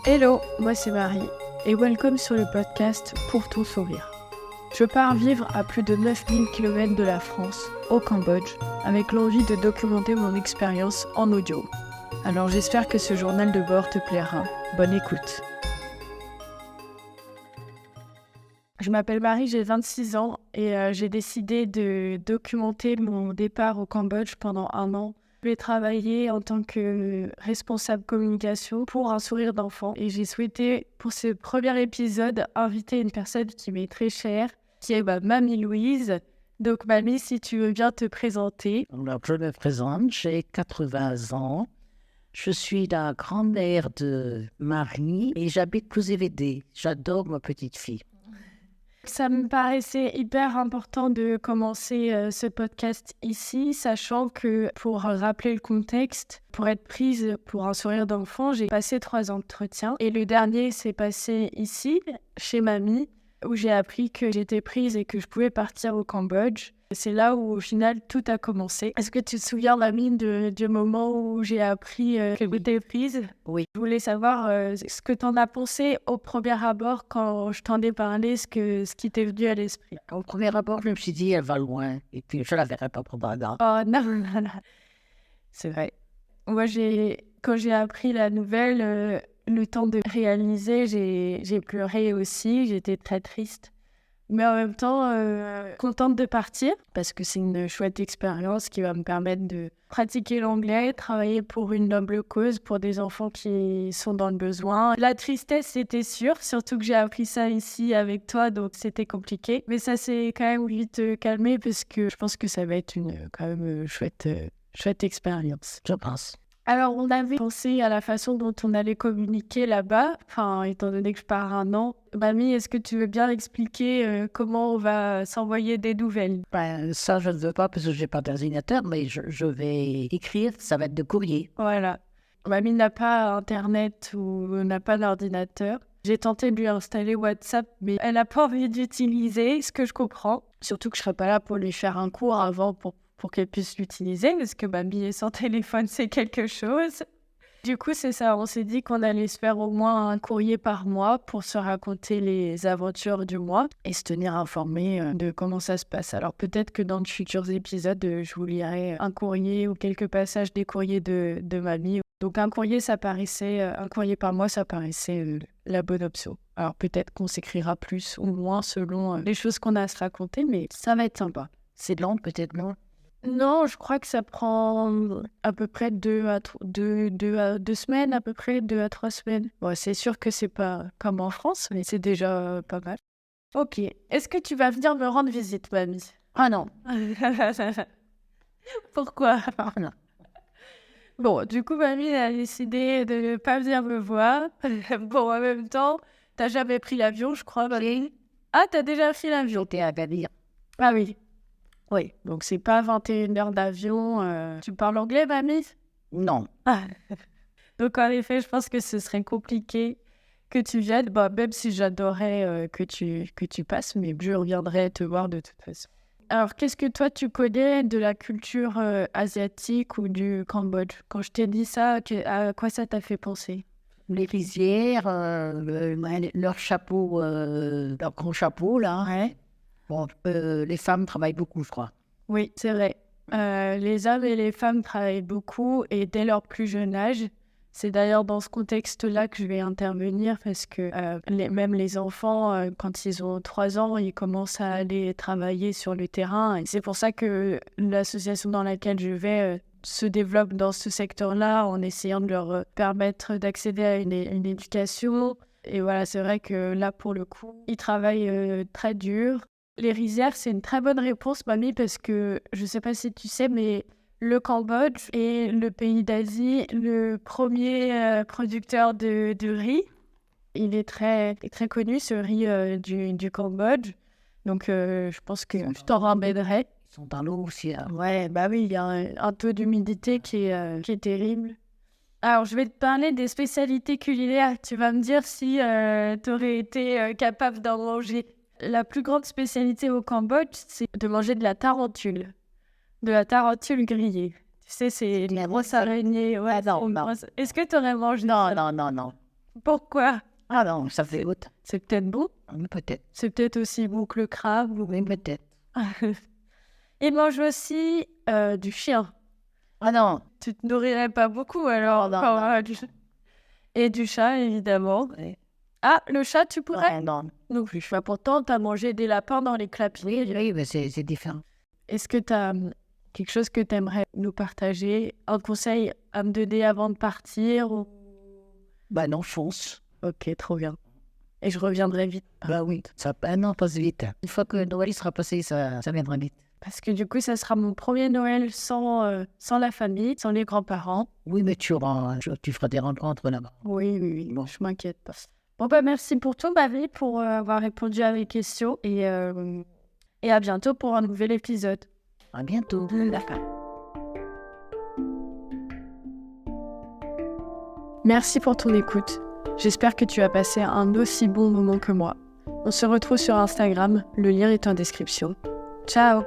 Hello, moi c'est Marie et welcome sur le podcast Pour ton sourire. Je pars vivre à plus de 9000 km de la France, au Cambodge, avec l'envie de documenter mon expérience en audio. Alors j'espère que ce journal de bord te plaira. Bonne écoute. Je m'appelle Marie, j'ai 26 ans et j'ai décidé de documenter mon départ au Cambodge pendant 1 an. Je vais travailler en tant que responsable communication pour un sourire d'enfant. Et j'ai souhaité, pour ce premier épisode, inviter une personne qui m'est très chère, qui est ma mamie Louise. Donc mamie, si tu veux bien te présenter. Alors, je me présente, j'ai 80 ans. Je suis la grand-mère de Marie et j'habite Clouzévédé. J'adore ma petite fille. Ça me paraissait hyper important de commencer ce podcast ici, sachant que pour rappeler le contexte, pour être prise pour un sourire d'enfant, j'ai passé 3 entretiens et le dernier s'est passé ici, chez mamie, où j'ai appris que j'étais prise et que je pouvais partir au Cambodge. C'est là où au final tout a commencé. Est-ce que tu te souviens, mamie, du moment où j'ai appris que j'étais prise ? Oui. Je voulais savoir ce que tu en as pensé au premier abord quand je t'en ai parlé, ce qui t'est venu à l'esprit. Au premier abord, je me suis dit, elle va loin. Et puis, je ne la verrai pas pendant 1 an. Oh non. C'est vrai. Moi, quand j'ai appris la nouvelle, le temps de réaliser, j'ai pleuré aussi, j'étais très triste. Mais en même temps, contente de partir, parce que c'est une chouette expérience qui va me permettre de pratiquer l'anglais, travailler pour une noble cause, pour des enfants qui sont dans le besoin. La tristesse, c'était sûr, surtout que j'ai appris ça ici avec toi, donc c'était compliqué. Mais ça s'est quand même vite calmé, parce que je pense que ça va être une quand même chouette expérience. Je pense. Alors, on avait pensé à la façon dont on allait communiquer là-bas, enfin, étant donné que je pars 1 an. Mamie, est-ce que tu veux bien expliquer comment on va s'envoyer des nouvelles ? Ben, ça, je ne veux pas parce que je n'ai pas d'ordinateur, mais je vais écrire, ça va être de courrier. Voilà. Mamie n'a pas Internet ou n'a pas d'ordinateur. J'ai tenté de lui installer WhatsApp, mais elle n'a pas envie d'utiliser, ce que je comprends. Surtout que je ne serai pas là pour lui faire un cours avant pour qu'elle puisse l'utiliser, parce que mamie et son téléphone, c'est quelque chose. Du coup, c'est ça, on s'est dit qu'on allait se faire au moins un courrier par mois pour se raconter les aventures du mois et se tenir informé de comment ça se passe. Alors peut-être que dans de futurs épisodes, je vous lirai un courrier ou quelques passages des courriers de mamie. Donc un courrier par mois, ça paraissait la bonne option. Alors peut-être qu'on s'écrira plus ou moins selon les choses qu'on a à se raconter, mais ça va être sympa. C'est long, peut-être, non? Non, je crois que ça prend à peu près 2 semaines, à peu près 2 à 3 semaines. Bon, c'est sûr que c'est pas comme en France, mais c'est déjà pas mal. Ok. Est-ce que tu vas venir me rendre visite, mamie ? Ah non. Pourquoi ? Ah non. Bon, du coup, mamie a décidé de ne pas venir me voir. Bon, en même temps, t'as jamais pris l'avion, je crois, mamie. Ah, t'as déjà pris l'avion. J'étais à Gadir. Ah oui. Oui, donc c'est pas 21 heures d'avion. Tu parles anglais, mamie ? Non. Ah. Donc en effet, je pense que ce serait compliqué que tu viennes, même si j'adorais que tu passes, mais je reviendrai te voir de toute façon. Alors, qu'est-ce que toi, tu connais de la culture asiatique ou du Cambodge ? Quand je t'ai dit ça, à quoi ça t'a fait penser ? Les rizières, leur chapeau, leur gros chapeau, là. Ouais. Bon, les femmes travaillent beaucoup, je crois. Oui, c'est vrai. Les hommes et les femmes travaillent beaucoup et dès leur plus jeune âge. C'est d'ailleurs dans ce contexte-là que je vais intervenir parce que même les enfants, quand ils ont 3 ans, ils commencent à aller travailler sur le terrain. Et c'est pour ça que l'association dans laquelle je vais se développe dans ce secteur-là en essayant de leur permettre d'accéder à une éducation. Et voilà, c'est vrai que là, pour le coup, ils travaillent très dur. Les rizières, c'est une très bonne réponse, mamie, parce que je ne sais pas si tu sais, mais le Cambodge est le pays d'Asie, le premier producteur de riz. Il est très, très connu, ce riz du Cambodge. Donc, je pense que je t'en ramènerai. Ils sont dans l'eau aussi. Hein. Ouais, bah oui, il y a un taux d'humidité qui est terrible. Alors, je vais te parler des spécialités culinaires. Tu vas me dire si tu aurais été capable d'en manger. La plus grande spécialité au Cambodge, c'est de manger de la tarentule. De la tarentule grillée. Tu sais, c'est une grosse araignée. Ouais, Ah non. Est-ce que tu aurais mangé ça ? Non. Pourquoi? Ah non, ça fait autre. C'est peut-être beau. Peut-être. C'est peut-être aussi beau que le crabe. Oui, peut-être. Il mange aussi du chien. Ah non. Tu te nourrirais pas beaucoup alors. Non, Et du chat, évidemment. Oui. Ah, le chat, tu pourrais? Non. Non plus. Bah, pourtant, tu as mangé des lapins dans les clapiers. Oui, mais c'est différent. Est-ce que tu as quelque chose que tu aimerais nous partager? Un conseil à me donner avant de partir Bah non, fonce. Ok, trop bien. Et je reviendrai vite. Bah oui, ça passe vite. Une fois que Noël sera passé, ça viendra vite. Parce que du coup, ça sera mon premier Noël sans la famille, sans les grands-parents. Oui, mais tu feras des rencontres là-bas. Oui, bon, je m'inquiète pas. Bon, bah merci pour tout, Marie, pour avoir répondu à mes questions. Et à bientôt pour un nouvel épisode. À bientôt. D'accord. Merci pour ton écoute. J'espère que tu as passé un aussi bon moment que moi. On se retrouve sur Instagram, le lien est en description. Ciao!